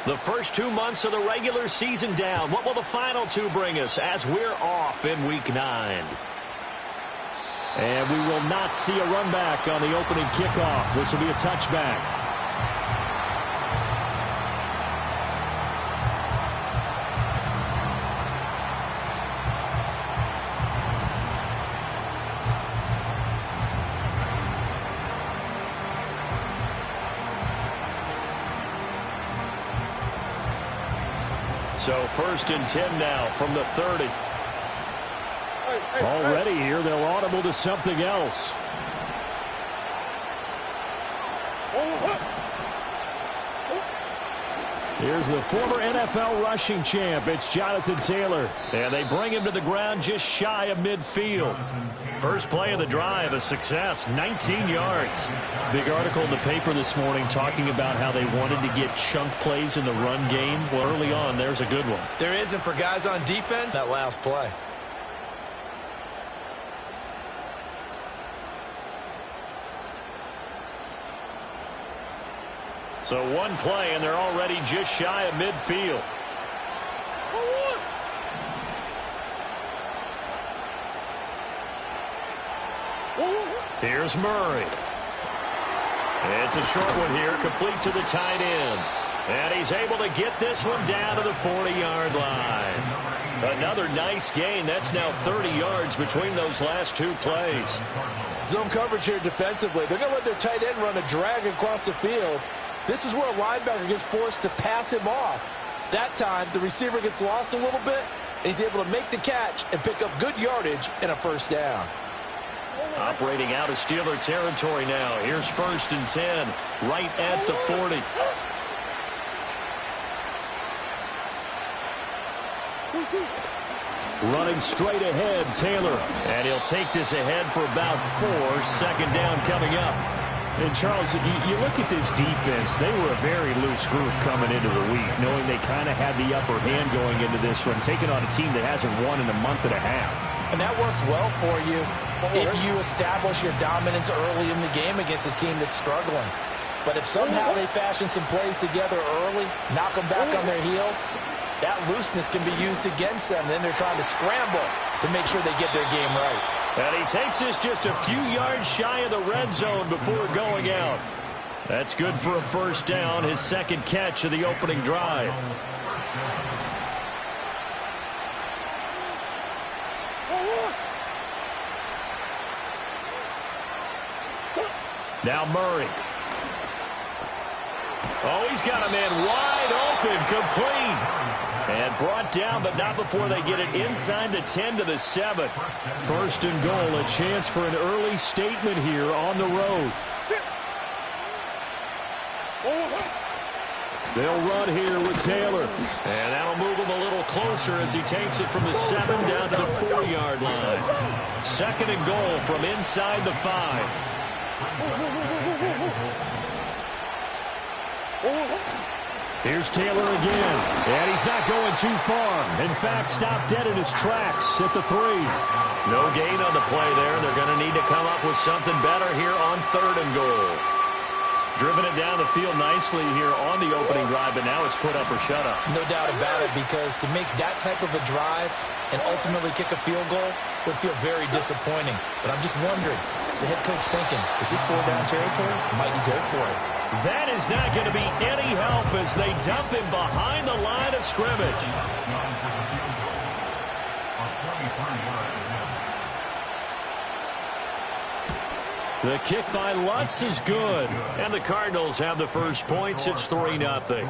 The first 2 months of the regular season down. What will the final two bring us as we're off in Week 9? And we will not see a run back on the opening kickoff. This will be a touchback. So 1st and 10 now from the 30. Already here, they'll audible to something else. Here's the former NFL rushing champ. It's Jonathan Taylor. And they bring him to the ground just shy of midfield. First play of the drive, a success, 19 yards. Big article in the paper this morning talking about how they wanted to get chunk plays in the run game. Well, early on, there's a good one. There isn't for guys on defense. That last play. So one play, and they're already just shy of midfield. Here's Murray. It's a short one here, complete to the tight end. And he's able to get this one down to the 40-yard line. Another nice gain. That's now 30 yards between those last two plays. Zone coverage here defensively. They're going to let their tight end run a drag across the field. This is where a linebacker gets forced to pass him off. That time, the receiver gets lost a little bit, and he's able to make the catch and pick up good yardage and a first down. Operating out of Steeler territory now. Here's 1st and 10, right at the 40. Running straight ahead, Taylor. And he'll take this ahead for about 4. 2nd down coming up. And, Charles, you look at this defense, they were a very loose group coming into the week, knowing they kind of had the upper hand going into this one, taking on a team that hasn't won in a month and a half. And that works well for you if you establish your dominance early in the game against a team that's struggling. But if somehow they fashion some plays together early, knock them back on their heels, that looseness can be used against them. Then they're trying to scramble to make sure they get their game right. And he takes this just a few yards shy of the red zone before going out. That's good for a first down, his 2nd catch of the opening drive. Now Murray. Oh, he's got a man wide open, complete. And brought down, but not before they get it inside the 10 to the 7. 1st and goal, a chance for an early statement here on the road. They'll run here with Taylor. And that'll move him a little closer as he takes it from the 7 down to the 4-yard line. 2nd and goal from inside the 5. Here's Taylor again, and he's not going too far. In fact, stopped dead in his tracks at the 3. No gain on the play there. They're going to need to come up with something better here on 3rd and goal. Driven it down the field nicely here on the opening drive, but now it's put up or shut up. No doubt about it, because to make that type of a drive and ultimately kick a field goal would feel very disappointing. But I'm just wondering, is the head coach thinking, is this 4-down territory? Might he go for it? That is not going to be any help as they dump him behind the line of scrimmage. The kick by Lutz is good. And the Cardinals have the first points. It's 3-0.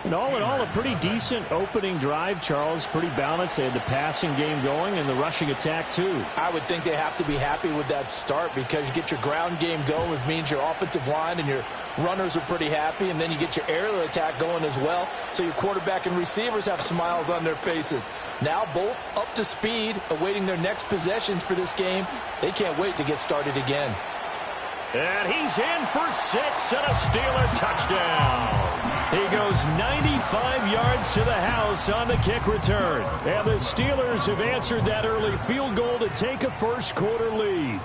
And all in all, a pretty decent opening drive, Charles. Pretty balanced. They had the passing game going and the rushing attack, too. I would think they have to be happy with that start, because you get your ground game going, which means your offensive line and your runners are pretty happy, and then you get your aerial attack going as well, so your quarterback and receivers have smiles on their faces. Now both up to speed, awaiting their next possessions for this game. They can't wait to get started again. And he's in for 6 and a Steeler touchdown. He goes 95 yards to the house on the kick return. And the Steelers have answered that early field goal to take a first quarter lead.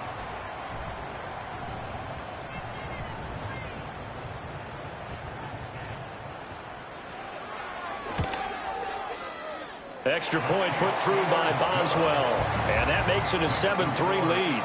Extra point put through by Boswell. And that makes it a 7-3 lead.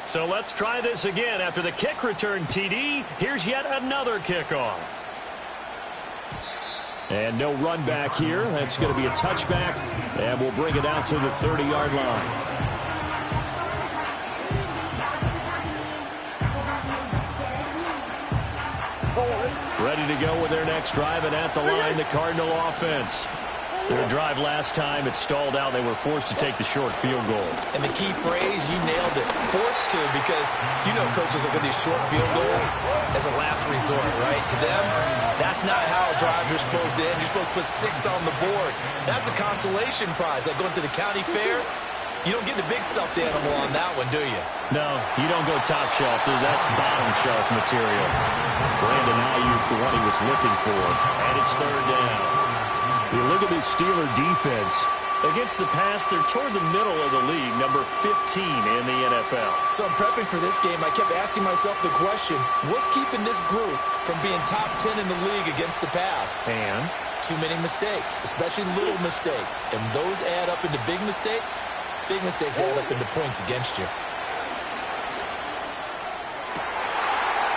So let's try this again. After the kick return TD, here's yet another kickoff. And no run back here. That's going to be a touchback, and we'll bring it out to the 30-yard line. Ready to go with their next drive, and at the line, the Cardinal offense. Their drive last time, it stalled out. They were forced to take the short field goal. And the key phrase, you nailed it. Forced to, because you know coaches look at these short field goals as a last resort, right? To them, that's not how drives are supposed to end. You're supposed to put 6 on the board. That's a consolation prize. Like going to the county fair, you don't get the big stuffed animal on that one, do you? No, you don't go top shelf. That's bottom shelf material. Brandon Ayuk, the one he was looking for. And it's third down. You look at this Steeler defense. Against the pass, they're toward the middle of the league, number 15 in the NFL. So I'm prepping for this game. I kept asking myself the question, what's keeping this group from being top 10 in the league against the pass? And? Too many mistakes, especially little mistakes. And those add up into big mistakes. Big mistakes add up into points against you.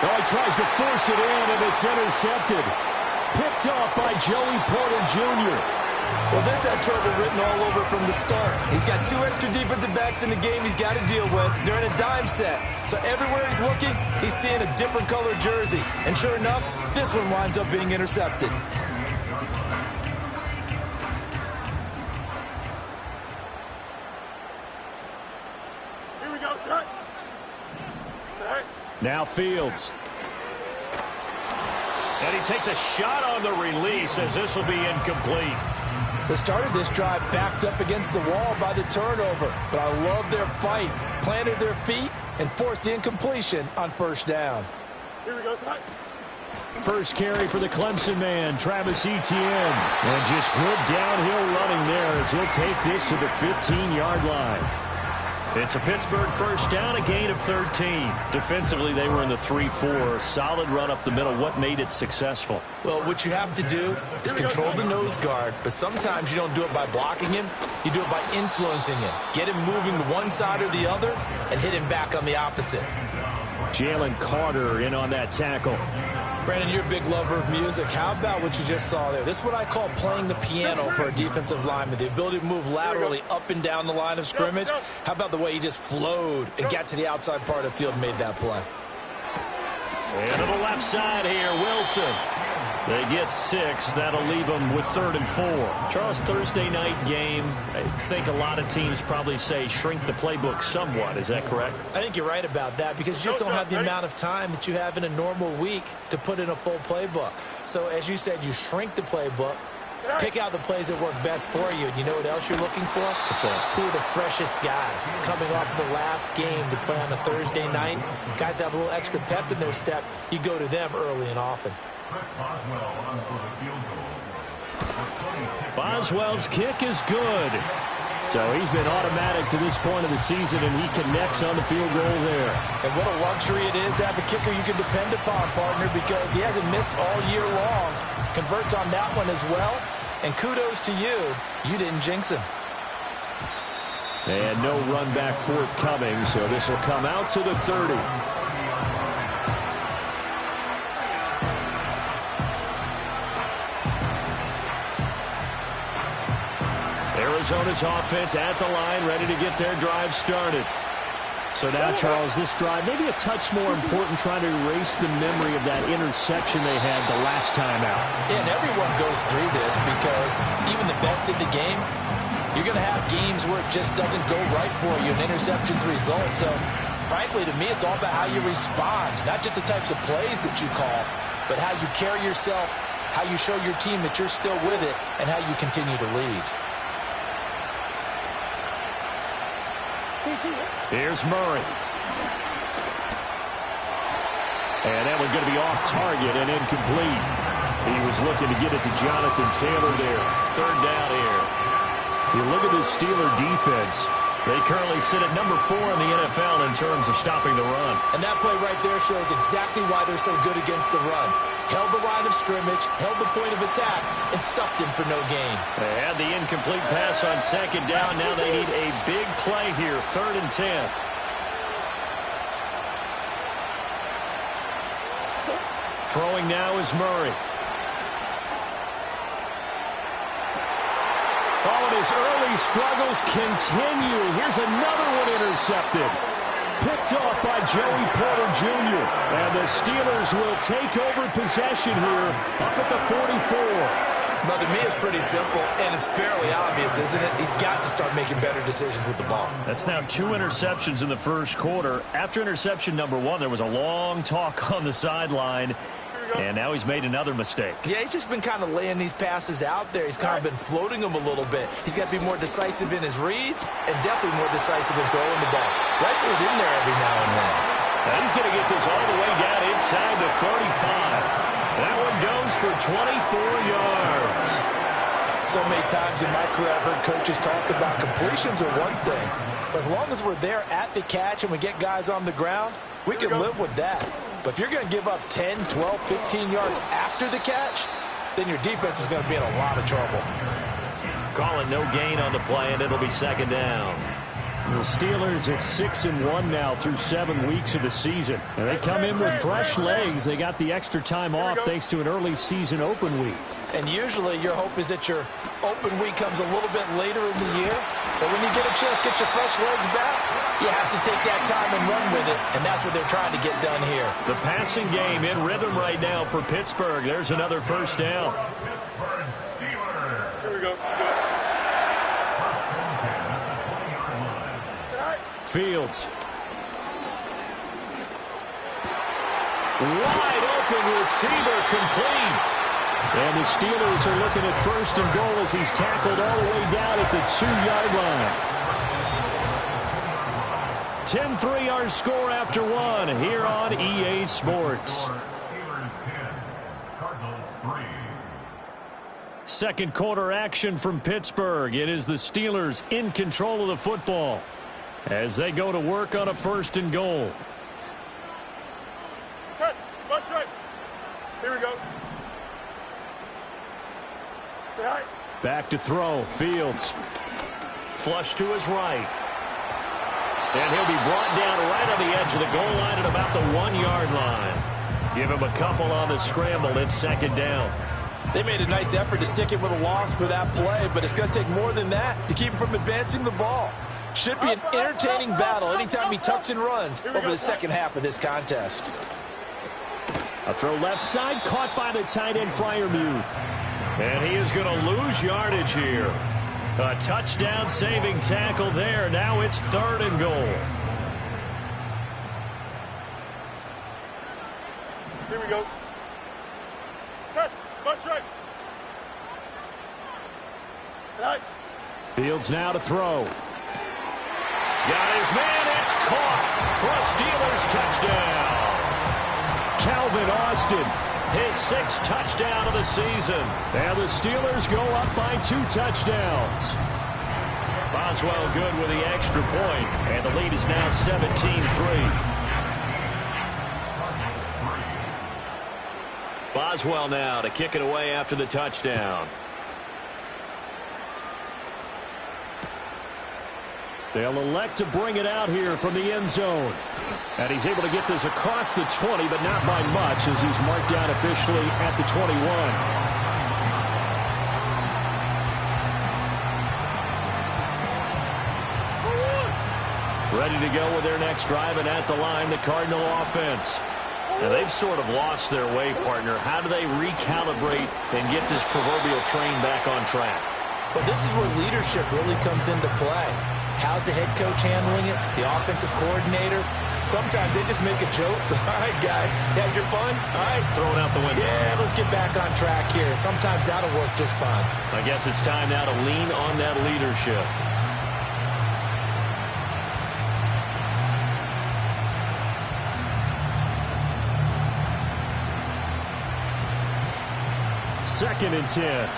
Oh, he tries to force it in, and it's intercepted. Picked off by Joey Porter Jr. Well, this had trouble written all over from the start. He's got 2 extra defensive backs in the game he's got to deal with. They're in a dime set. So everywhere he's looking, he's seeing a different color jersey. And sure enough, this one winds up being intercepted. Here we go, set. Set. Now Fields. And he takes a shot on the release as this will be incomplete. They started this drive backed up against the wall by the turnover. But I love their fight. Planted their feet and forced the incompletion on first down. Here we go, set. First carry for the Clemson man, Travis Etienne. And just good downhill running there as he'll take this to the 15-yard line. It's a Pittsburgh first down, a gain of 13. Defensively, they were in the 3-4. Solid run up the middle. What made it successful? Well, what you have to do is control the nose guard, but sometimes you don't do it by blocking him. You do it by influencing him. Get him moving to one side or the other and hit him back on the opposite. Jalen Carter in on that tackle. Brandon, you're a big lover of music. How about what you just saw there? This is what I call playing the piano for a defensive lineman. The ability to move laterally up and down the line of scrimmage. How about the way he just flowed and got to the outside part of the field and made that play? And to the left side here, Wilson. They get 6. That'll leave them with 3rd and 4. Charles, Thursday night game. I think a lot of teams probably say shrink the playbook somewhat. Is that correct? I think you're right about that because you just don't have the amount of time that you have in a normal week to put in a full playbook. So as you said, you shrink the playbook, pick out the plays that work best for you. And you know what else you're looking for? What's that? Who are the freshest guys coming off the last game to play on a Thursday night? Guys have a little extra pep in their step. You go to them early and often. Boswell's kick is good. So he's been automatic to this point of the season, and he connects on the field goal there. And what a luxury it is to have a kicker you can depend upon, partner, because he hasn't missed all year long. Converts on that one as well. And kudos to you. You didn't jinx him. And no run back forthcoming, so this will come out to the 30. Arizona's offense at the line, ready to get their drive started. So now, Charles, this drive maybe a touch more important, trying to erase the memory of that interception they had the last time out. Yeah, and everyone goes through this because even the best in the game, you're going to have games where it just doesn't go right for you, and interceptions result. So, frankly, to me, it's all about how you respond, not just the types of plays that you call, but how you carry yourself, how you show your team that you're still with it, and how you continue to lead. Here's Murray. And that one's going to be off target and incomplete. He was looking to get it to Jonathan Taylor there. Third down here. You look at this Steeler defense. They currently sit at number 4 in the NFL in terms of stopping the run. And that play right there shows exactly why they're so good against the run. Held the line of scrimmage, held the point of attack, and stuffed him for no gain. They had the incomplete pass on second down. Now they need a big play here, 3rd and 10. Throwing now is Murray. Oh, and his early struggles continue. Here's another one intercepted. Picked off by Joey Porter Jr. And the Steelers will take over possession here up at the 44. Well, to me, it's pretty simple, and it's fairly obvious, isn't it? He's got to start making better decisions with the ball. That's now 2 interceptions in the first quarter. After interception number 1, there was a long talk on the sideline. And now he's made another mistake. Yeah, he's just been kind of laying these passes out there. He's kind of been floating them a little bit. He's got to be more decisive in his reads and definitely more decisive in throwing the ball. Rifle it in there every now and then. Now he's going to get this all the way down inside the 35. That one goes for 24 yards. So many times in my career I've heard coaches talk about completions are one thing. But as long as we're there at the catch and we get guys on the ground, we can live with that. But if you're going to give up 10, 12, 15 yards after the catch, then your defense is going to be in a lot of trouble. Call it no gain on the play, and it'll be 2nd down. The Steelers at 6-1 now through 7 weeks of the season. And they come in with fresh legs. They got the extra time off thanks to an early season open week. And usually your hope is that your open week comes a little bit later in the year. But when you get a chance to get your fresh legs back, you have to take that time and run with it. And that's what they're trying to get done here. The passing game in rhythm right now for Pittsburgh. There's another first down. Here we go. Fields. Wide open receiver, complete. And the Steelers are looking at 1st and goal as he's tackled all the way down at the 2-yard line. 10-3 our score after 1 here on EA Sports. Second quarter action from Pittsburgh. It is the Steelers in control of the football as they go to work on a 1st and goal. Test. Watch right. Here we go. Back to throw. Fields. Flush to his right. And he'll be brought down right on the edge of the goal line at about the 1-yard line. Give him a couple on the scramble. It's 2nd down. They made a nice effort to stick it with a loss for that play, but it's going to take more than that to keep him from advancing the ball. Should be an entertaining battle anytime he tucks and runs over the second half of this contest. A throw left side, caught by the tight end Freiermuth. And he is going to lose yardage here. A touchdown-saving tackle there. Now it's 3rd and goal. Here we go. Test. Watch right. Fields now to throw. Got his man. It's caught for a Steelers touchdown. Calvin Austin, his 6th touchdown of the season. And the Steelers go up by 2 touchdowns. Boswell good with the extra point, and the lead is now 17-3. Boswell now to kick it away after the touchdown. They'll elect to bring it out here from the end zone. And he's able to get this across the 20, but not by much as he's marked down officially at the 21. Ready to go with their next drive, and at the line, the Cardinal offense. Now, they've sort of lost their way, partner. How do they recalibrate and get this proverbial train back on track? Well, this is where leadership really comes into play. How's the head coach handling it? The offensive coordinator? Sometimes they just make a joke. All right, guys, had your fun? All right. Throw it out the window. Yeah, let's get back on track here. And sometimes that'll work just fine. I guess it's time now to lean on that leadership. Second and 10.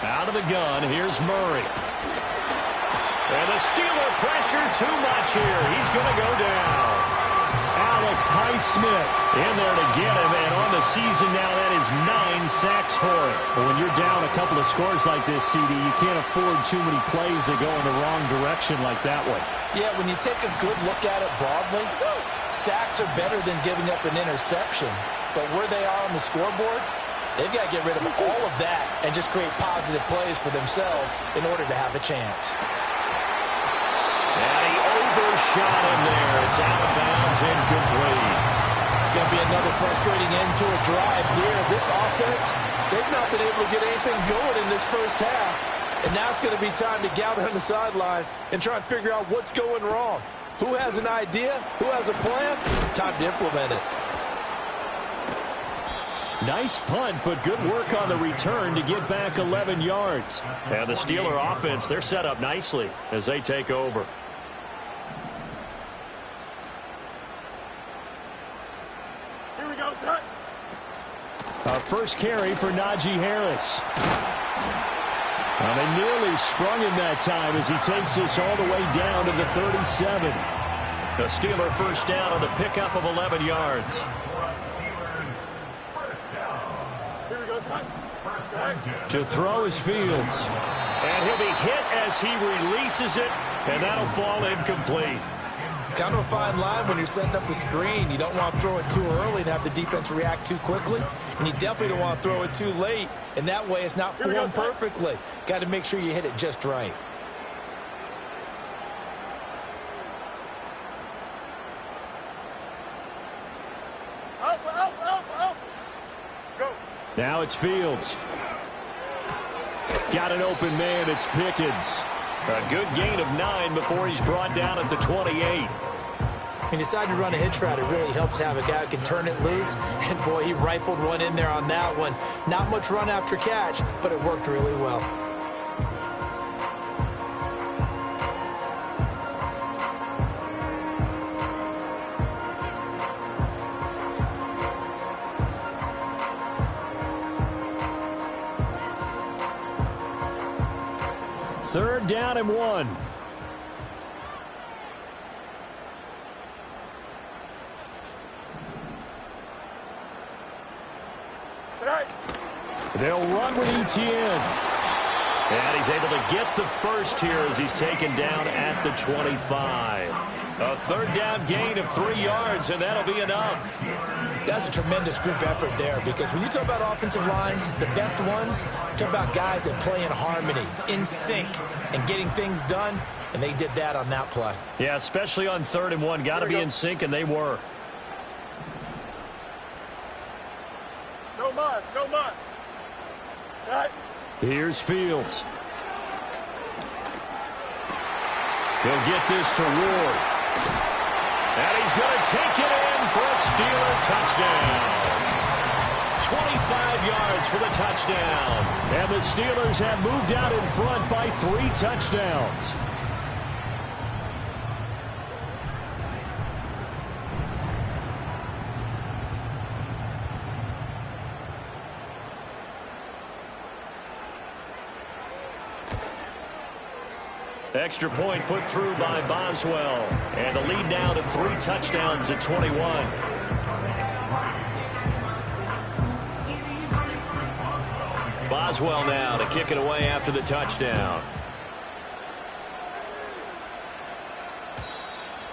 Out of the gun, here's Murray. And the Steeler pressure too much here. He's going to go down. Alex Highsmith In there to get him, and on the season now, that is 9 sacks for him. Well, when you're down a couple of scores like this, CD, you can't afford too many plays that go in the wrong direction like that one. Yeah, when you take a good look at it broadly, sacks are better than giving up an interception. But where they are on the scoreboard, they've got to get rid of all of that and just create positive plays for themselves in order to have a chance. And he overshot him there. It's out of bounds, incomplete. It's going to be another frustrating end to a drive here. This offense, they've not been able to get anything going in this first half. And now it's going to be time to gather on the sidelines and try and figure out what's going wrong. Who has an idea? Who has a plan? Time to implement it. Nice punt, but good work on the return to get back 11 yards. And the Steeler offense, they're set up nicely as they take over. Here we go, son. A first carry for Najee Harris. Well, they nearly sprung him that time as he takes this all the way down to the 37. The Steeler first down on the pickup of 11 yards. Here we go, son. To throw is Fields. And he'll be hit as he releases it, and that'll fall incomplete. Kind of a fine line when you're setting up the screen. You don't want to throw it too early and have the defense react too quickly. And you definitely don't want to throw it too late. And that way it's not formed perfectly. Got to make sure you hit it just right. Out. Go. Now it's Fields. Got an open man. It's Pickens. A good gain of 9 before he's brought down at the 28. He decided to run a hitch route. It really helps to have a guy who can turn it loose. And, boy, he rifled one in there on that one. Not much run after catch, but it worked really well. Third down and 1. They'll run with ETN. And he's able to get the first here as he's taken down at the 25. A third down gain of 3 yards, and that'll be enough. That's a tremendous group effort there, because when you talk about offensive lines, the best ones, talk about guys that play in harmony, in sync, and getting things done, and they did that on that play. Yeah, especially on 3rd and 1. Got to be in sync, and they were. No mas. Right. Here's Fields. He'll get this to Ward. And he's going to take it in for a Steeler touchdown. 25 yards for the touchdown. And the Steelers have moved out in front by 3 touchdowns. Extra point put through by Boswell. And the lead now to 3 touchdowns at 21. Boswell now to kick it away after the touchdown.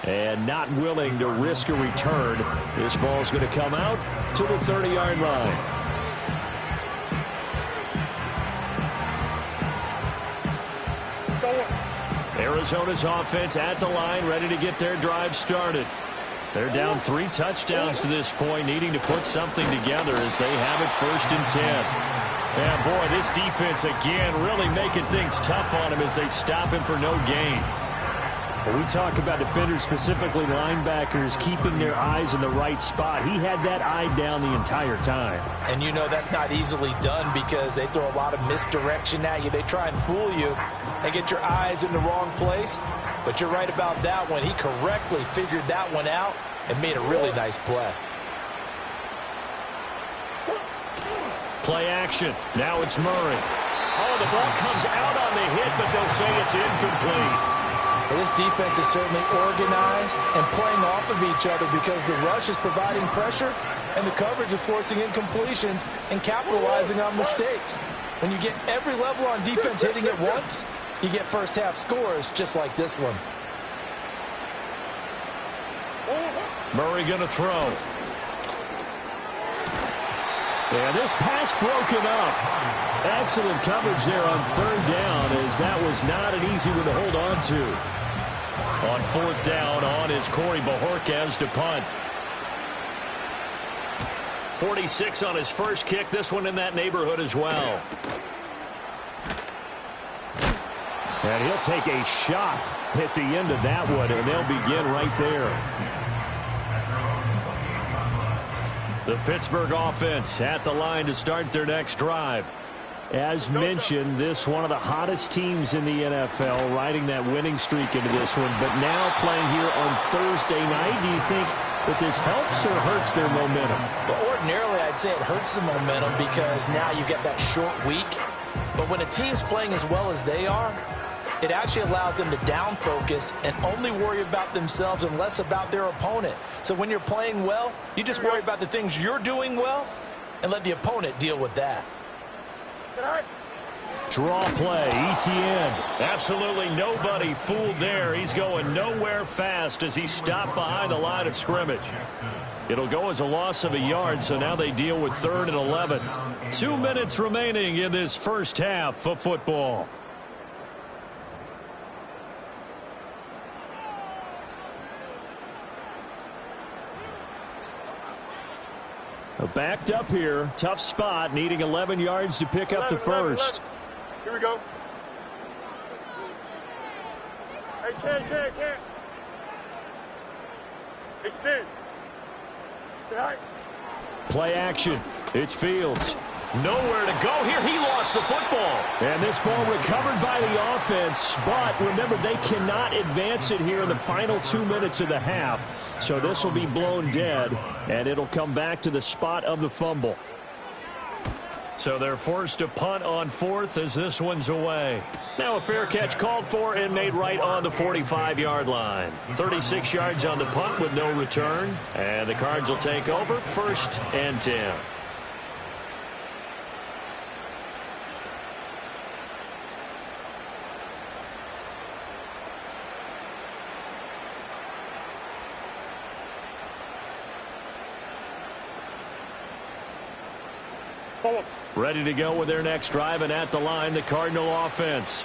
And not willing to risk a return. This ball's going to come out to the 30-yard line. Arizona's offense at the line, ready to get their drive started. They're down 3 touchdowns to this point, needing to put something together as they have it 1st and 10. And, boy, this defense, again, really making things tough on him as they stop him for no gain. When we talk about defenders, specifically linebackers, keeping their eyes in the right spot, he had that eye down the entire time. And you know that's not easily done because they throw a lot of misdirection at you. They try and fool you and get your eyes in the wrong place. But you're right about that one. He correctly figured that one out and made a really nice play. Play action. Now it's Murray. Oh, the ball comes out on the hit, but they'll say it's incomplete. Well, this defense is certainly organized and playing off of each other because the rush is providing pressure and the coverage is forcing incompletions and capitalizing on mistakes. When you get every level on defense hitting at once, you get first half scores just like this one. Murray going to throw. Yeah, this pass broken up. Excellent coverage there on 3rd down as that was not an easy one to hold on to. On 4th down, on is Corey Bojorquez to punt. 46 on his first kick. This one in that neighborhood as well. And he'll take a shot at the end of that one, and they'll begin right there. The Pittsburgh offense at the line to start their next drive. As mentioned, this one of the hottest teams in the NFL, riding that winning streak into this one. But now playing here on Thursday night, do you think that this helps or hurts their momentum? Well, ordinarily, I'd say it hurts the momentum because now you get that short week. But when a team's playing as well as they are, it actually allows them to down focus and only worry about themselves and less about their opponent. So when you're playing well, you just worry about the things you're doing well and let the opponent deal with that. Draw play, ETN. Absolutely nobody fooled there. He's going nowhere fast as he stopped behind the line of scrimmage. It'll go as a loss of a yard, so now they deal with 3rd and 11. 2 minutes remaining in this first half of football. Backed up here, tough spot, needing 11 yards to pick up the first. 11. Here we go. Hey, Ken. Hey, Steve. Hey, Play action. It's Fields. Nowhere to go here. He lost the football. And this ball recovered by the offense, but remember, they cannot advance it here in the final 2 minutes of the half. So this will be blown dead, and it'll come back to the spot of the fumble. So they're forced to punt on 4th as this one's away. Now a fair catch called for and made right on the 45-yard line. 36 yards on the punt with no return. And the Cards will take over 1st and 10. Ready to go with their next drive, and at the line, the Cardinal offense.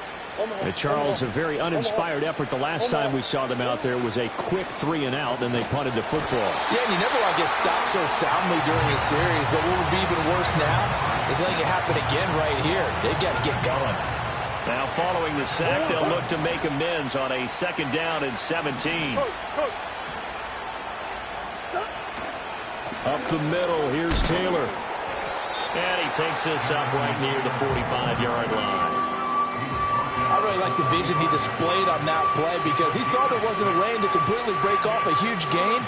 And Charles, a very uninspired effort. The last time we saw them out there was a quick 3-and-out, and they punted the football. Yeah, and you never want to get stopped so soundly during a series, but what would be even worse now is letting it happen again right here. They've got to get going. Now following the sack, they'll look to make amends on a 2nd down and 17. Up the middle, here's Taylor. And he takes this up right near the 45-yard line. I really like the vision he displayed on that play because he saw there wasn't a lane to completely break off a huge gain.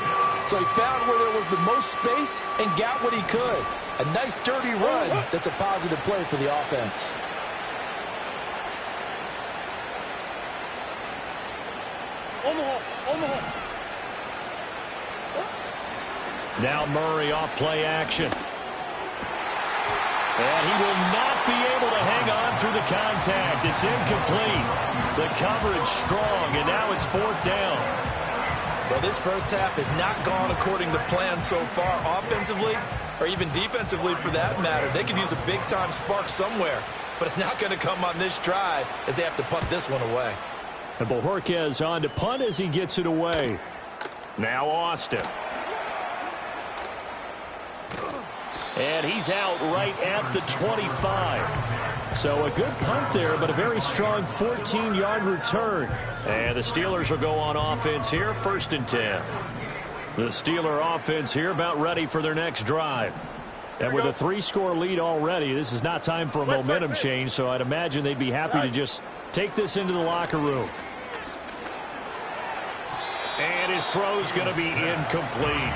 So he found where there was the most space and got what he could. A nice, dirty run that's a positive play for the offense. Now Murray off play action. And he will not be able to hang on through the contact. It's incomplete. The coverage strong, and now it's 4th down. Well, this first half has not gone according to plan so far offensively or even defensively for that matter. They could use a big-time spark somewhere, but it's not going to come on this drive as they have to punt this one away. And Bojorquez on to punt as he gets it away. Now Austin. And he's out right at the 25. So a good punt there, but a very strong 14-yard return. And the Steelers will go on offense here, 1st and 10. The Steeler offense here about ready for their next drive. And with a 3-score lead already, this is not time for a momentum change, so I'd imagine they'd be happy to just take this into the locker room. And his throw's going to be incomplete.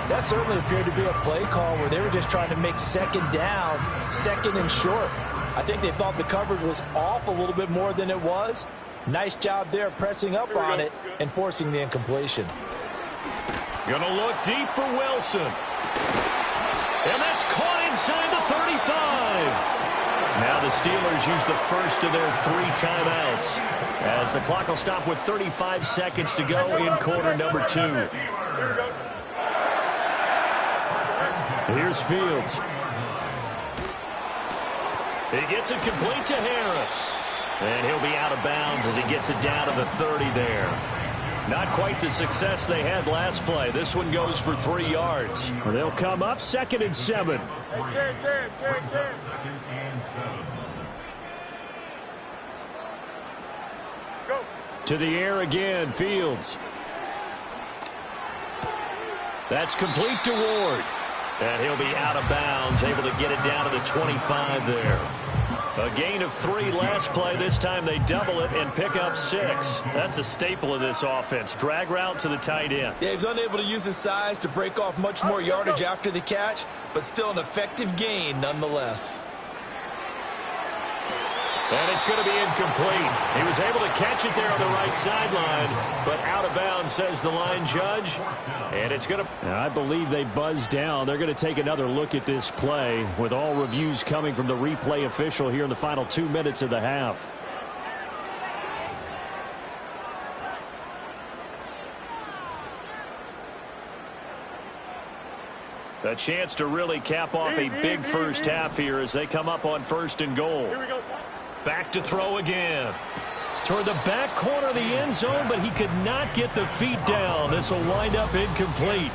That certainly appeared to be a play call where they were just trying to make second down, second and short. I think they thought the coverage was off a little bit more than it was. Nice job there pressing up on it and forcing the incompletion. Gonna look deep for Wilson. And that's caught inside the 35. Now the Steelers use the first of their 3 timeouts, as the clock will stop with 35 seconds to go in quarter number 2. Here's Fields. He gets it complete to Harris. And he'll be out of bounds as he gets it down to the 30 there. Not quite the success they had last play. This one goes for 3 yards. They'll come up 2nd and 7. Go. To the air again, Fields. That's complete to Ward. And he'll be out of bounds, able to get it down to the 25 there. A gain of 3 last play. This time they double it and pick up 6. That's a staple of this offense. Drag route to the tight end. Yeah, he was unable to use his size to break off much more yardage after the catch, but still an effective gain nonetheless. And it's going to be incomplete. He was able to catch it there on the right sideline, but out of bounds, says the line judge. And it's going to... I believe they buzzed down. They're going to take another look at this play, with all reviews coming from the replay official here in the final 2 minutes of the half. A chance to really cap off a big first half here as they come up on 1st and goal. Here we go, son. Back to throw again. Toward the back corner of the end zone, but he could not get the feet down. This will wind up incomplete.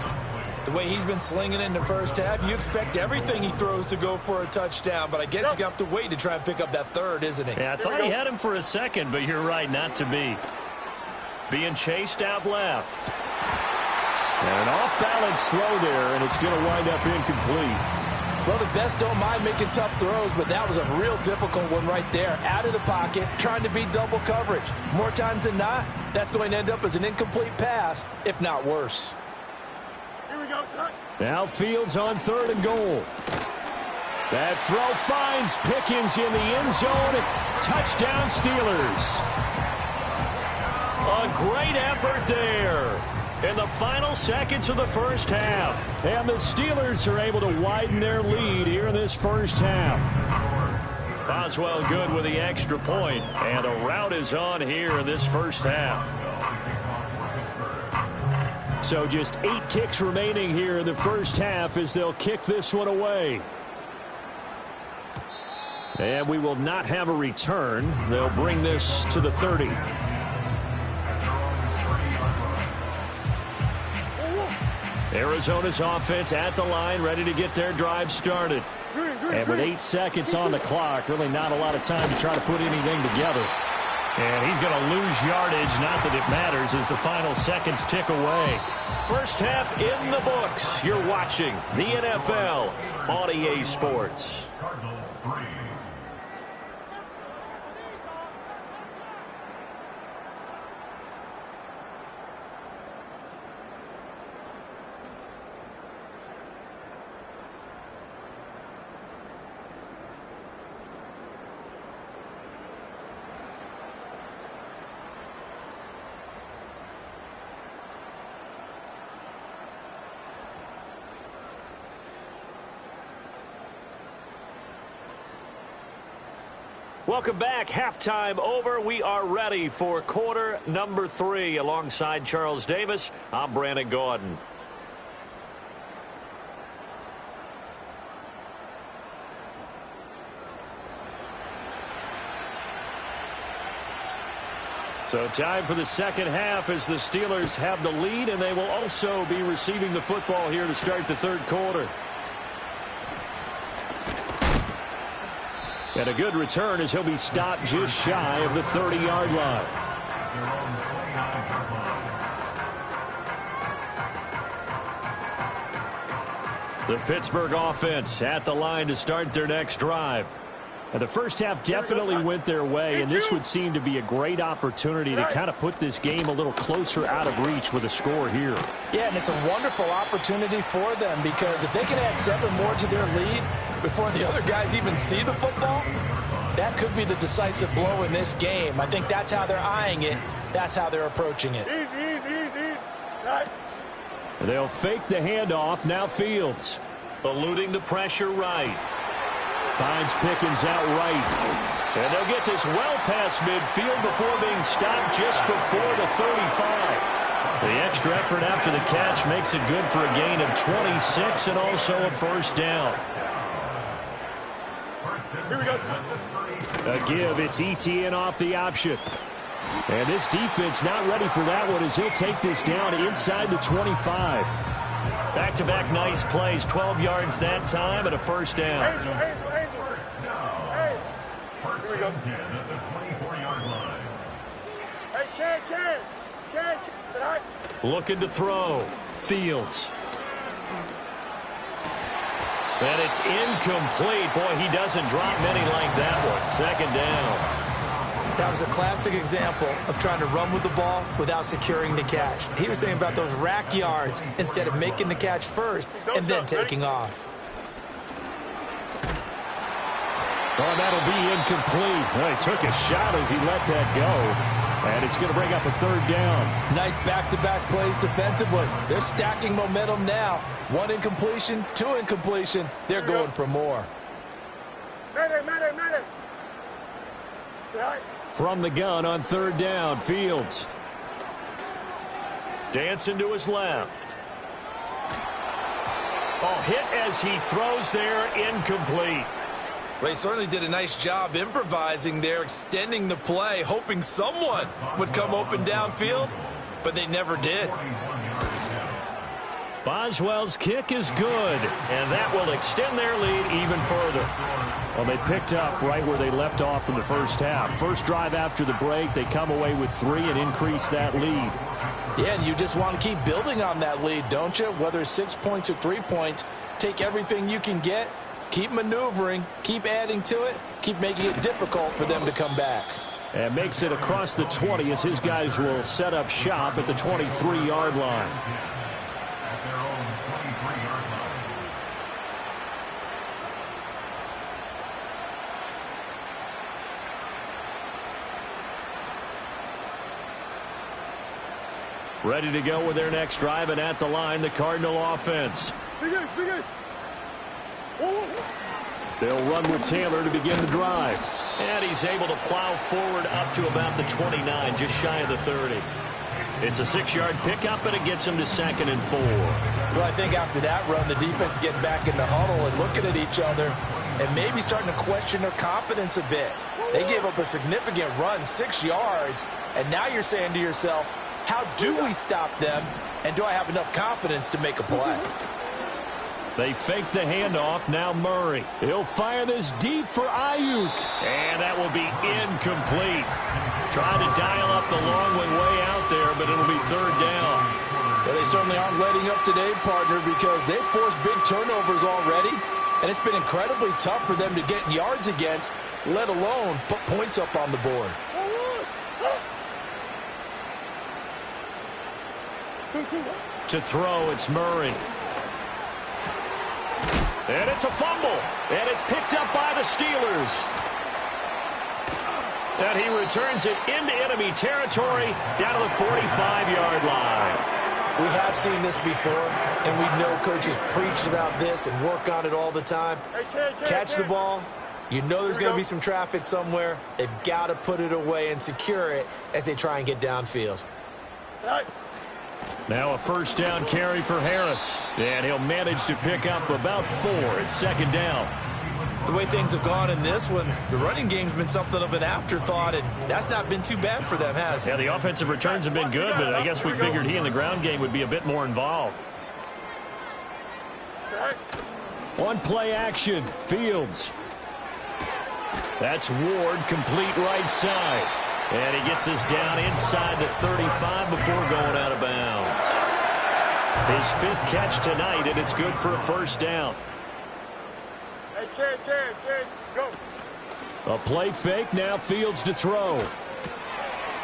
The way he's been slinging in the first half, you expect everything he throws to go for a touchdown, but I guess he's going to have to wait to try and pick up that 3rd, isn't he? Yeah, I thought he had him for a second, but you're right, not to be. Being chased out left. And an off-balance throw there, and it's going to wind up incomplete. Well, the best don't mind making tough throws, but that was a real difficult one right there. Out of the pocket, trying to beat double coverage. More times than not, that's going to end up as an incomplete pass, if not worse. Here we go, son. Now Fields on 3rd and goal. That throw finds Pickens in the end zone. Touchdown, Steelers. A great effort there in the final seconds of the first half. And the Steelers are able to widen their lead here in this first half. Boswell good with the extra point, and the route is on here in this first half. So just 8 ticks remaining here in the first half as they'll kick this one away. And we will not have a return. They'll bring this to the 30. Arizona's offense at the line, ready to get their drive started. And with 8 seconds on the clock, really not a lot of time to try to put anything together. And he's going to lose yardage, not that it matters, as the final seconds tick away. First half in the books. You're watching the NFL on EA Sports. Welcome back. Halftime over. We are ready for quarter number 3. Alongside Charles Davis, I'm Brandon Gaudin. So time for the second half as the Steelers have the lead, and they will also be receiving the football here to start the third quarter. And a good return as he'll be stopped just shy of the 30-yard line. The Pittsburgh offense at the line to start their next drive. And the first half definitely went their way, and this would seem to be a great opportunity to kind of put this game a little closer out of reach with a score here. Yeah, and it's a wonderful opportunity for them because if they can add 7 more to their lead before the other guys even see the football, that could be the decisive blow in this game. I think that's how they're eyeing it. That's how they're approaching it. Easy. Right. They'll fake the handoff. Now Fields eluding the pressure right. Finds Pickens out right. And they'll get this well past midfield before being stopped just before the 35. The extra effort after the catch makes it good for a gain of 26 and also a first down. Here we go. A give. It's ETN off the option. And this defense not ready for that one as he'll take this down inside the 25. Back-to-back nice plays. 12 yards that time and a first down. Angel. Hey. Here we go. Hey, Ken. Sit high. Looking to throw. Fields. And it's incomplete. Boy, he doesn't drop many like that one. Second down. That was a classic example of trying to run with the ball without securing the catch. He was thinking about those rack yards instead of making the catch first and then taking off. Oh, that'll be incomplete. Well, he took a shot as he let that go. And it's going to bring up a third down. Nice back-to-back plays defensively. They're stacking momentum now. 1 incompletion, 2 incompletion. They're going for more. Matter. Right. From the gun on third down, Fields. Dancing to his left. Oh, hit as he throws there, incomplete. Well, he certainly did a nice job improvising there, extending the play, hoping someone would come open downfield, but they never did. Boswell's kick is good, and that will extend their lead even further. Well, they picked up right where they left off in the first half. First drive after the break, they come away with 3 and increase that lead. Yeah, and you just want to keep building on that lead, don't you? Whether it's 6 points or 3 points, take everything you can get, keep maneuvering, keep adding to it, keep making it difficult for them to come back. And makes it across the 20 as his guys will set up shop at the 23-yard line. Ready to go with their next drive, and at the line, the Cardinal offense. Big guys. They'll run with Taylor to begin the drive. And he's able to plow forward up to about the 29, just shy of the 30. It's a 6-yard pickup, and it gets him to 2nd and 4. Well, I think after that run, the defense getting back in the huddle and looking at each other and maybe starting to question their confidence a bit. They gave up a significant run, 6 yards, and now you're saying to yourself, how do we stop them, and do I have enough confidence to make a play? They fake the handoff. Now Murray. He'll fire this deep for Ayuk. And that will be incomplete. Trying to dial up the long one way out there, but it'll be third down. Well, they certainly aren't letting up today, partner, because they've forced big turnovers already, and it's been incredibly tough for them to get yards against, let alone put points up on the board. To throw, it's Murray. And it's a fumble. And it's picked up by the Steelers. And he returns it into enemy territory down to the 45-yard line. We have seen this before, and we know coaches preach about this and work on it all the time. Catch the ball. You know there's going to be some traffic somewhere. They've got to put it away and secure it as they try and get downfield. Now a first down carry for Harris. And he'll manage to pick up about 4 at second down. The way things have gone in this one, the running game's been something of an afterthought, and that's not been too bad for them, has it? Yeah, the offensive returns have been good, but I guess we figured he in the ground game would be a bit more involved. On play action, Fields. That's Ward, complete right side. And he gets us down inside the 35 before going out of bounds. His 5th catch tonight, and it's good for a first down. Hey, Chad, go. A play fake, now Fields to throw.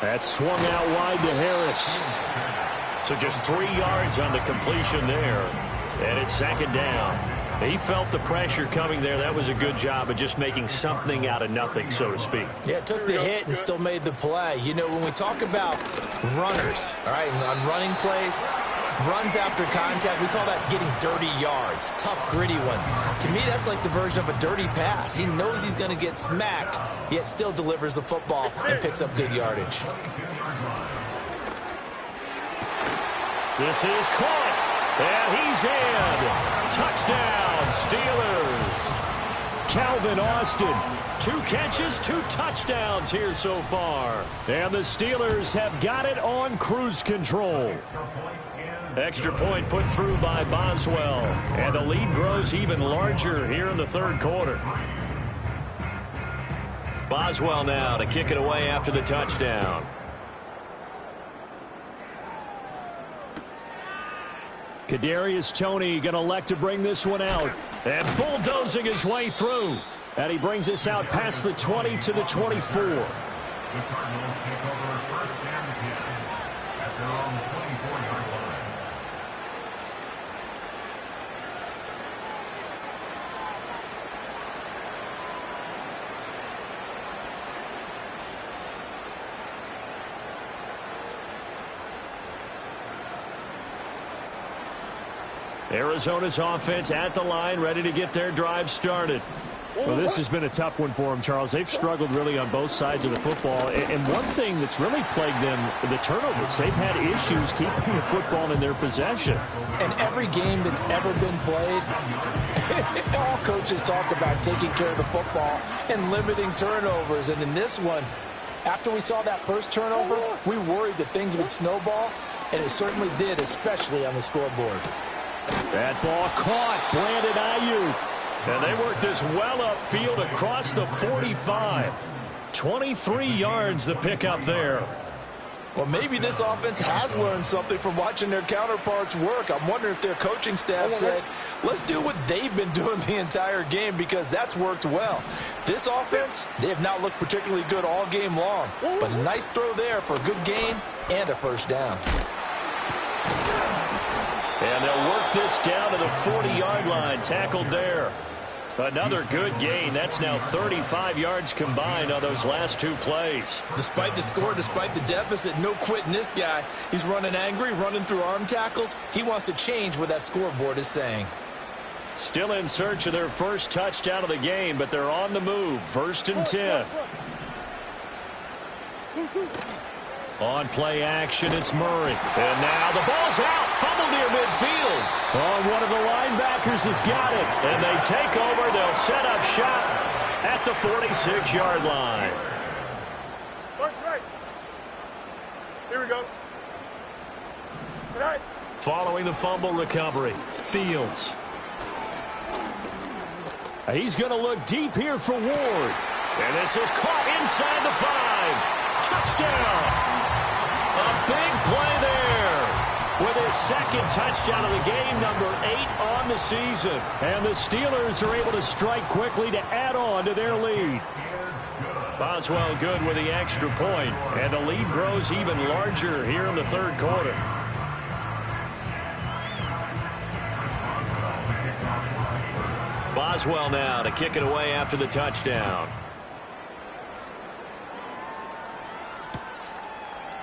That's swung out wide to Harris. So just 3 yards on the completion there. And it's 2nd down. He felt the pressure coming there. That was a good job of just making something out of nothing, so to speak. Yeah, took the hit and still made the play. You know, when we talk about runners, all right, on running plays, runs after contact, we call that getting dirty yards, tough, gritty ones. To me, that's like the version of a dirty pass. He knows he's going to get smacked, yet still delivers the football and picks up good yardage. This is caught. And he's in. Touchdown, Steelers. Calvin Austin. 2 catches, 2 touchdowns here so far. And the Steelers have got it on cruise control. Extra point put through by Boswell. And the lead grows even larger here in the 3rd quarter. Boswell now to kick it away after the touchdown. Kadarius Toney going to elect to bring this one out. And bulldozing his way through. And he brings us out past the 20 to the 24. Arizona's offense at the line, ready to get their drive started. Well, this has been a tough one for them, Charles. They've struggled really on both sides of the football. And one thing that's really plagued them, the turnovers. They've had issues keeping the football in their possession. And every game that's ever been played, all coaches talk about taking care of the football and limiting turnovers. And in this one, after we saw that first turnover, we worried that things would snowball, and it certainly did, especially on the scoreboard. That ball caught. Brandon Ayuk. And they worked this well upfield across the 45. 23 yards the pickup there. Well, maybe this offense has learned something from watching their counterparts work. I'm wondering if their coaching staff said, let's do what they've been doing the entire game, because that's worked well. This offense, they have not looked particularly good all game long. But a nice throw there for a good gain and a first down. And they'll work this down to the 40-yard line. Tackled there. Another good gain. That's now 35 yards combined on those last 2 plays. Despite the score, despite the deficit, no quitting this guy. He's running angry, running through arm tackles. He wants to change what that scoreboard is saying. Still in search of their first touchdown of the game, but they're on the move. 1st and 10. On play action, it's Murray. And now the ball's out. Fumble near midfield. Oh, one of the linebackers has got it. And they take over. They'll set up shop at the 46-yard line. Right. Here we go. Good night. Following the fumble recovery, Fields. He's going to look deep here for Ward. And this is caught inside the 5. Touchdown. A big play there with his 2nd touchdown of the game, number 8 on the season. And the Steelers are able to strike quickly to add on to their lead. Boswell good with the extra point, and the lead grows even larger here in the 3rd quarter. Boswell now to kick it away after the touchdown.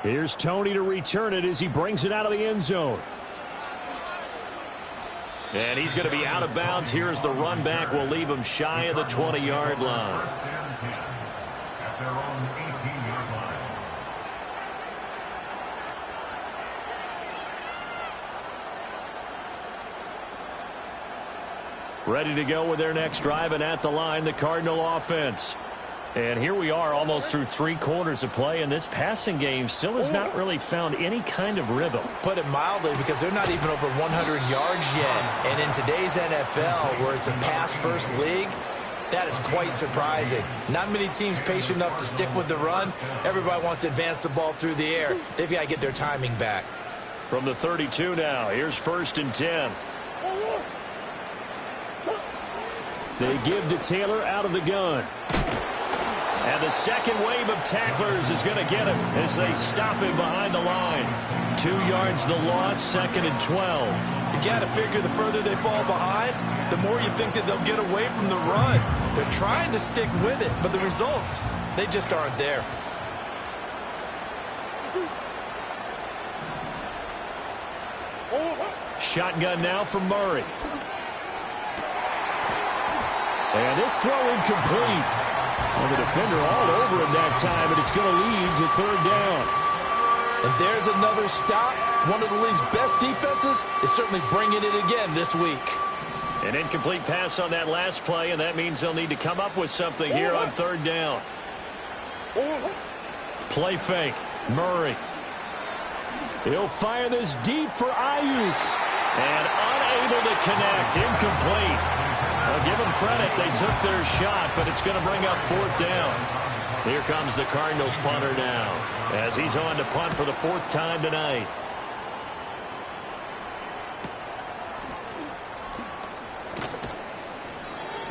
Here's Toney to return it as he brings it out of the end zone. And he's going to be out of bounds here as the run back will leave him shy of the 20-yard line. Ready to go with their next drive, and at the line, the Cardinal offense. And here we are almost through 3 quarters of play, and this passing game still has not really found any kind of rhythm. Put it mildly, because they're not even over 100 yards yet. And in today's NFL, where it's a pass-first league, that is quite surprising. Not many teams patient enough to stick with the run. Everybody wants to advance the ball through the air. They've got to get their timing back. From the 32 now, here's 1st and 10. They give to Taylor out of the gun. And the second wave of tacklers is going to get him as they stop him behind the line. 2 yards the loss, 2nd and 12. You got to figure the further they fall behind, the more you think that they'll get away from the run. They're trying to stick with it, but the results, they just aren't there. Shotgun now for Murray. And this throw incomplete. Well, the defender all over him that time, and it's going to lead to 3rd down. And there's another stop. One of the league's best defenses is certainly bringing it again this week. An incomplete pass on that last play, and that means they'll need to come up with something here on 3rd down. Play fake. Murray. He'll fire this deep for Ayuk. And unable to connect. Incomplete. Well, give them credit. They took their shot, but it's going to bring up 4th down. Here comes the Cardinals punter now, as he's on to punt for the 4th time tonight.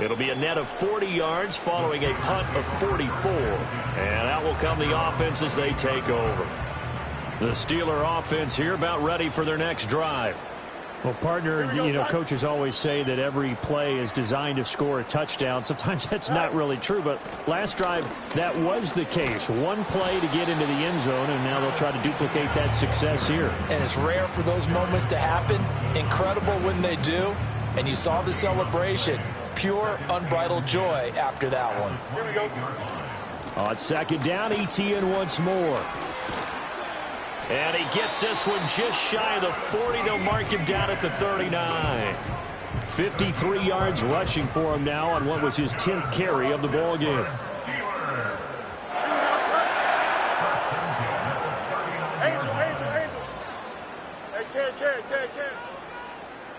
It'll be a net of 40 yards following a punt of 44. And out will come the offense as they take over. The Steeler offense here about ready for their next drive. Well, partner, coaches always say that every play is designed to score a touchdown. Sometimes that's not really true, but last drive, that was the case. One play to get into the end zone, and now they'll try to duplicate that success here. And it's rare for those moments to happen. Incredible when they do. And you saw the celebration. Pure, unbridled joy after that one. Here we go. On 2nd down, ETN once more. And he gets this one just shy of the 40. They'll mark him down at the 39. 53 yards rushing for him now on what was his 10th carry of the ball game. Angel. Hey, Ken.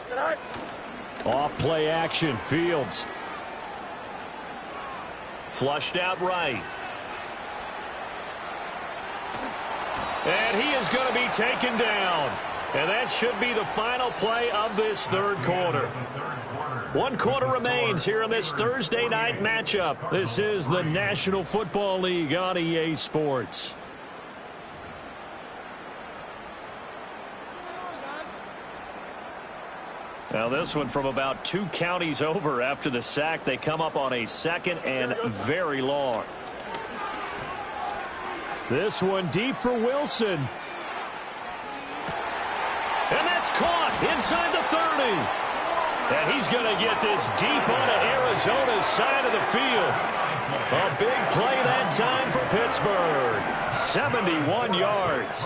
Sit high. Off play action. Fields. Flushed out right. And he is going to be taken down. And that should be the final play of this 3rd quarter. 1 quarter remains here in this Thursday night matchup. This is the National Football League on EA Sports. Now this one from about 2 counties over after the sack. They come up on a 2nd and very long. This one deep for Wilson. And that's caught inside the 30. And he's going to get this deep onto Arizona's side of the field. A big play that time for Pittsburgh. 71 yards.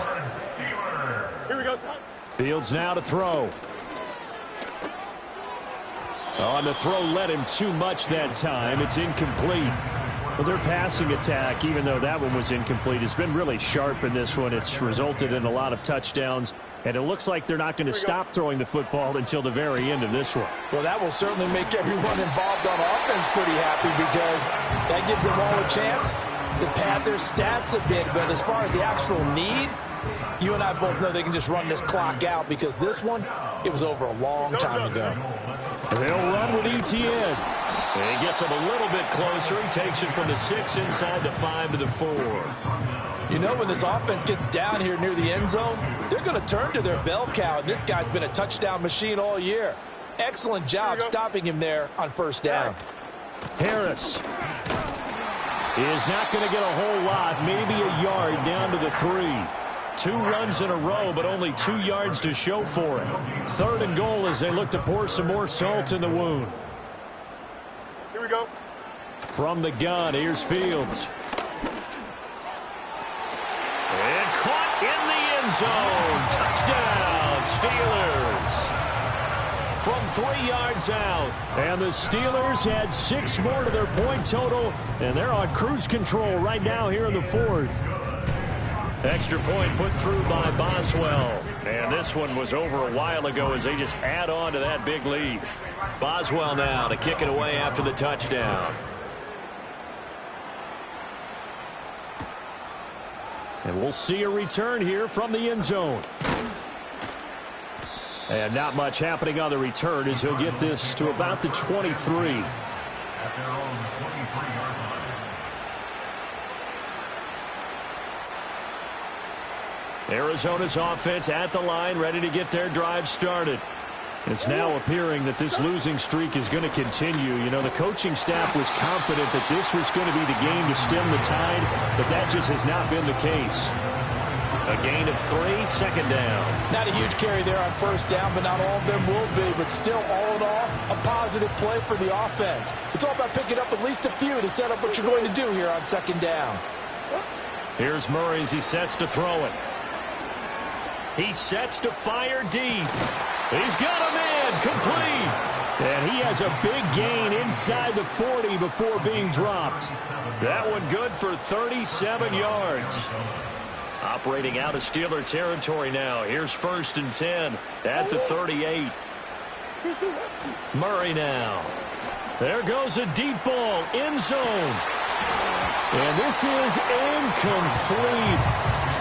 Here we go, son. Fields now to throw. On the throw, led him too much that time. It's incomplete. Well, their passing attack, even though that one was incomplete, has been really sharp in this one. It's resulted in a lot of touchdowns, and it looks like they're not going to stop throwing the football until the very end of this one. Well, that will certainly make everyone involved on offense pretty happy, because that gives them all a chance to pad their stats a bit. But as far as the actual need, you and I both know they can just run this clock out, because this one, it was over a long time ago. They'll run with ETN. And he gets him a little bit closer. He takes it from the 6 inside the 5 to the 4. You know, when this offense gets down here near the end zone, they're going to turn to their bell cow, and this guy's been a touchdown machine all year. Excellent job stopping him there on 1st down. Harris is not going to get a whole lot, maybe a yard down to the 3. 2 runs in a row, but only 2 yards to show for it. 3rd and goal as they look to pour some more salt in the wound. Here we go. From the gun, here's Fields. And caught in the end zone. Touchdown, Steelers. from 3 yards out. And the Steelers had 6 more to their point total, and they're on cruise control right now here in the 4th. Extra point put through by Boswell. And this one was over a while ago as they just add on to that big lead. Boswell now to kick it away after the touchdown. And we'll see a return here from the end zone. And not much happening on the return as he'll get this to about the 23. Arizona's offense at the line, ready to get their drive started. It's now appearing that this losing streak is going to continue. You know, the coaching staff was confident that this was going to be the game to stem the tide, but that just has not been the case. A gain of 3, second down. Not a huge carry there on first down, but not all of them will be. But still, all in all, a positive play for the offense. It's all about picking up at least a few to set up what you're going to do here on second down. Here's Murray as he sets to throw it. He sets to fire deep. He's got a man complete. And he has a big gain inside the 40 before being dropped. That one good for 37 yards. Operating out of Steeler territory now. Here's 1st and 10 at the 38. Murray now. There goes a deep ball, end zone. And this is incomplete.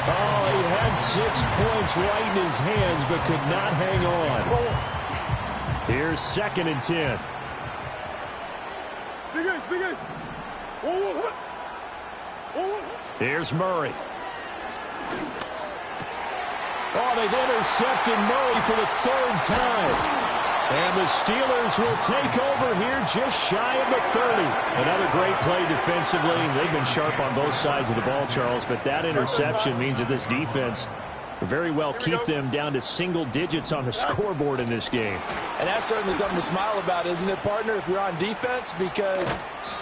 Oh, he had 6 points right in his hands, but could not hang on. Here's 2nd and 10. Big ace. Here's Murray. Oh, they've intercepted Murray for the 3rd time. And the Steelers will take over here just shy of the 30. Another great play defensively. They've been sharp on both sides of the ball, Charles, but that interception means that this defense will very well keep them down to single digits on the scoreboard in this game. And that's certainly something to smile about, isn't it, partner, if you're on defense? Because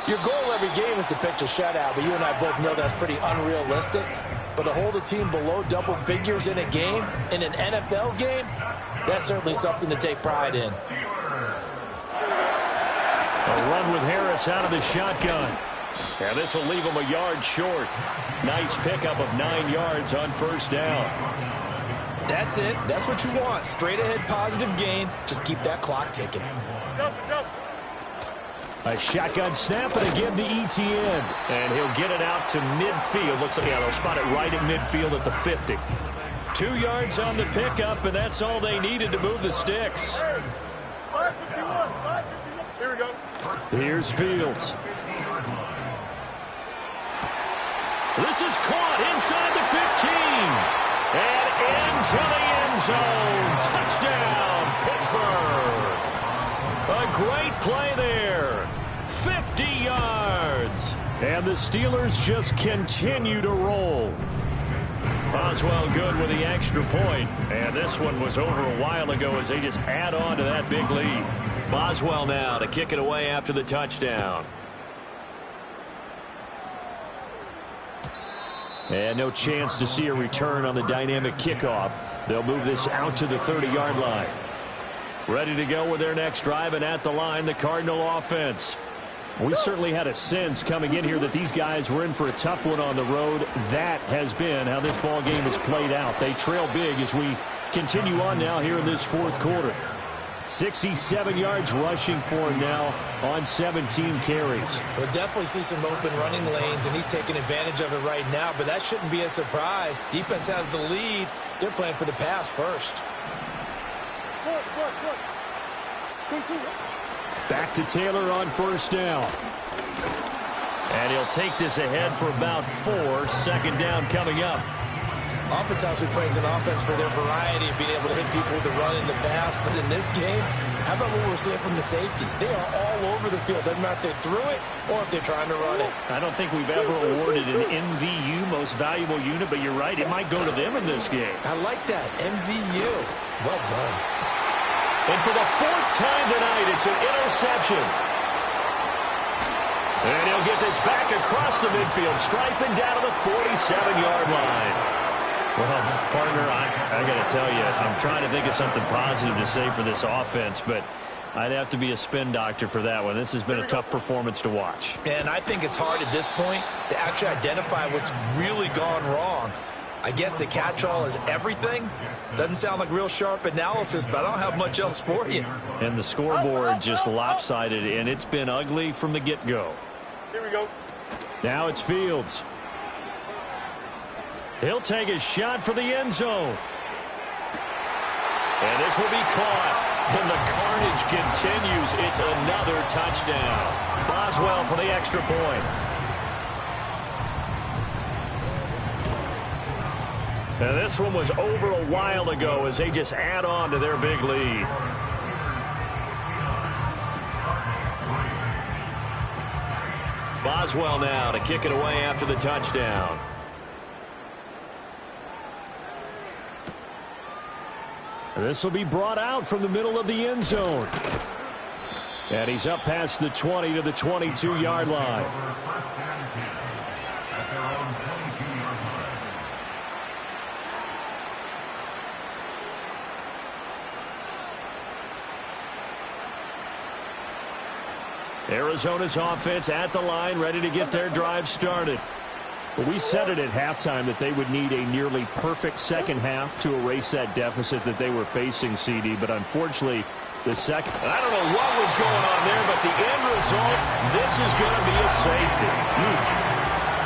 your goal every game is to pitch a shutout, but you and I both know that's pretty unrealistic. But to hold a team below double figures in a game, in an NFL game, that's certainly something to take pride in. A run with Harris out of the shotgun. And this will leave him a yard short. Nice pickup of 9 yards on first down. That's it. That's what you want. Straight ahead positive gain. Just keep that clock ticking. A shotgun snap and again to Etienne. And he'll get it out to midfield. Looks like, yeah, they'll spot it right at midfield at the 50. 2 yards on the pickup, and that's all they needed to move the sticks. 551. Here we go. Here's Fields. This is caught inside the 15. And into the end zone. Touchdown, Pittsburgh. A great play there. 50 yards. And the Steelers just continue to roll. Boswell good with the extra point. And this one was over a while ago as they just add on to that big lead. Boswell now to kick it away after the touchdown. And no chance to see a return on the dynamic kickoff. They'll move this out to the 30-yard line. Ready to go with their next drive, and at the line, the Cardinal offense. We certainly had a sense coming in here that these guys were in for a tough one on the road. That has been how this ball game has played out. They trail big as we continue on now here in this 4th quarter. 67 yards rushing for him now on 17 carries. We'll definitely see some open running lanes, and he's taking advantage of it right now, but that shouldn't be a surprise. Defense has the lead. They're playing for the pass first. Back to Taylor on first down. And he'll take this ahead for about 4. Second down coming up. Oftentimes we praise an offense for their variety of being able to hit people with the run and the pass, but in this game, how about what we're seeing from the safeties? They are all over the field. Doesn't matter if they threw it or if they're trying to run it. I don't think we've ever awarded an MVU, most valuable unit, but you're right, it might go to them in this game. I like that, MVU. Well done. And for the 4th time tonight, it's an interception. And he'll get this back across the midfield, striping down to the 47-yard line. Well, partner, I got to tell you, I'm trying to think of something positive to say for this offense, but I'd have to be a spin doctor for that one. This has been a tough performance to watch. And I think it's hard at this point to actually identify what's really gone wrong. I guess the catch-all is everything. Doesn't sound like real sharp analysis, but I don't have much else for you. And the scoreboard just lopsided, and it's been ugly from the get-go. Here we go. Now it's Fields. He'll take a shot for the end zone. And this will be caught. And the carnage continues. It's another touchdown. Boswell for the extra point. And this one was over a while ago as they just add on to their big lead. Boswell now to kick it away after the touchdown. This will be brought out from the middle of the end zone. And he's up past the 20 to the 22-yard line. Arizona's offense at the line, ready to get their drive started. Well, we said it at halftime that they would need a nearly perfect second half to erase that deficit that they were facing, CD. But unfortunately, the second... I don't know what was going on there, but the end result, this is going to be a safety.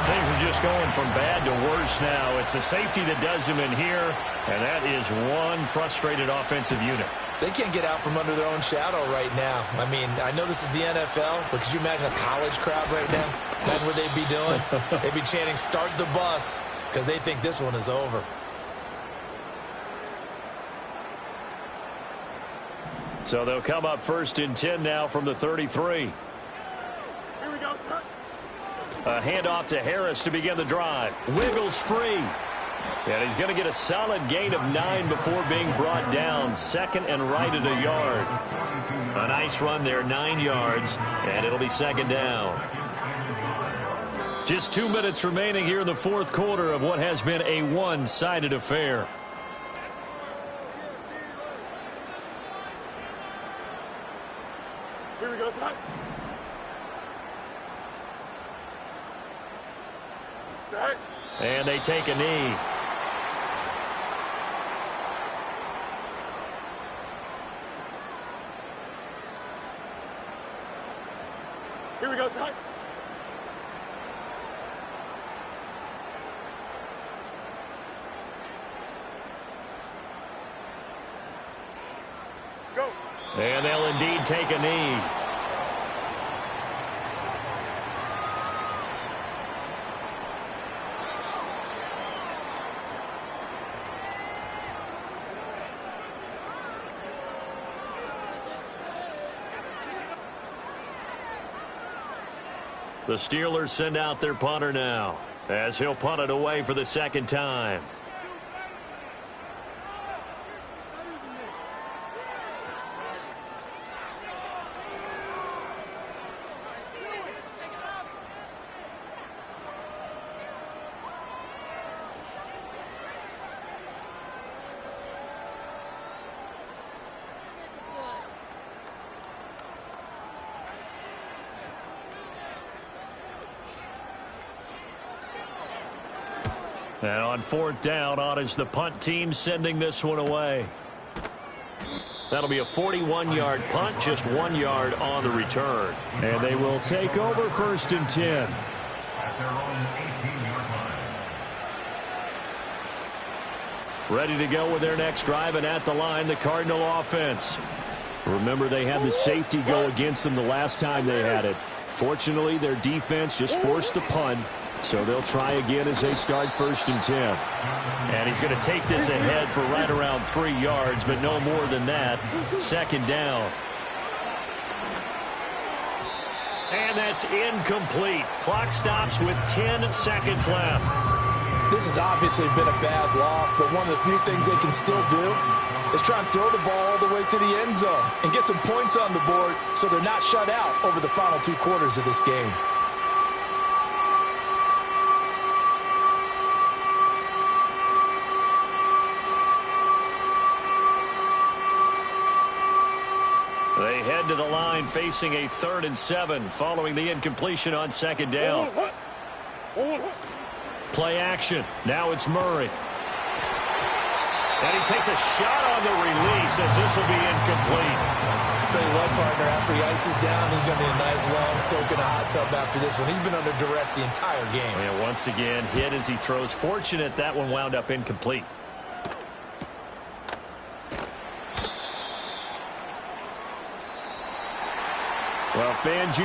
Things are just going from bad to worse now. It's a safety that does them in here, and that is one frustrated offensive unit. They can't get out from under their own shadow right now. I mean, I know this is the NFL, but could you imagine a college crowd right now? That's what they'd be doing. They'd be chanting, "Start the bus," because they think this one is over. So they'll come up 1st and 10 now from the 33. Here we go, son. A handoff to Harris to begin the drive. Wiggles free. And he's going to get a solid gain of 9 before being brought down. 2nd and right at a yard. A nice run there, 9 yards, and it'll be 2nd down. Just 2 minutes remaining here in the 4th quarter of what has been a one-sided affair. Here we go, son. Set. And they take a knee. Here we go, son. Go. And they'll indeed take a knee. The Steelers send out their punter now, as he'll punt it away for the 2nd time. And on 4th down, on is the punt team sending this one away. That'll be a 41-yard punt, just 1 yard on the return. And they will take over 1st and 10. Ready to go with their next drive, and at the line, the Cardinal offense. Remember, they had the safety go against them the last time they had it. Fortunately, their defense just forced the punt, so they'll try again as they start 1st and 10. And he's going to take this ahead for right around 3 yards, but no more than that. 2nd down. And that's incomplete. Clock stops with 10 seconds left. This has obviously been a bad loss, but one of the few things they can still do is try and throw the ball all the way to the end zone and get some points on the board so they're not shut out over the final 2 quarters of this game. They head to the line facing a 3rd and 7 following the incompletion on 2nd down. Play action. Now it's Murray. And he takes a shot on the release as this will be incomplete. I'll tell you what, partner, after he ices down, he's going to be a nice long soak in a hot tub after this one. He's been under duress the entire game. And once again, hit as he throws. Fortunate that one wound up incomplete. Well, fans,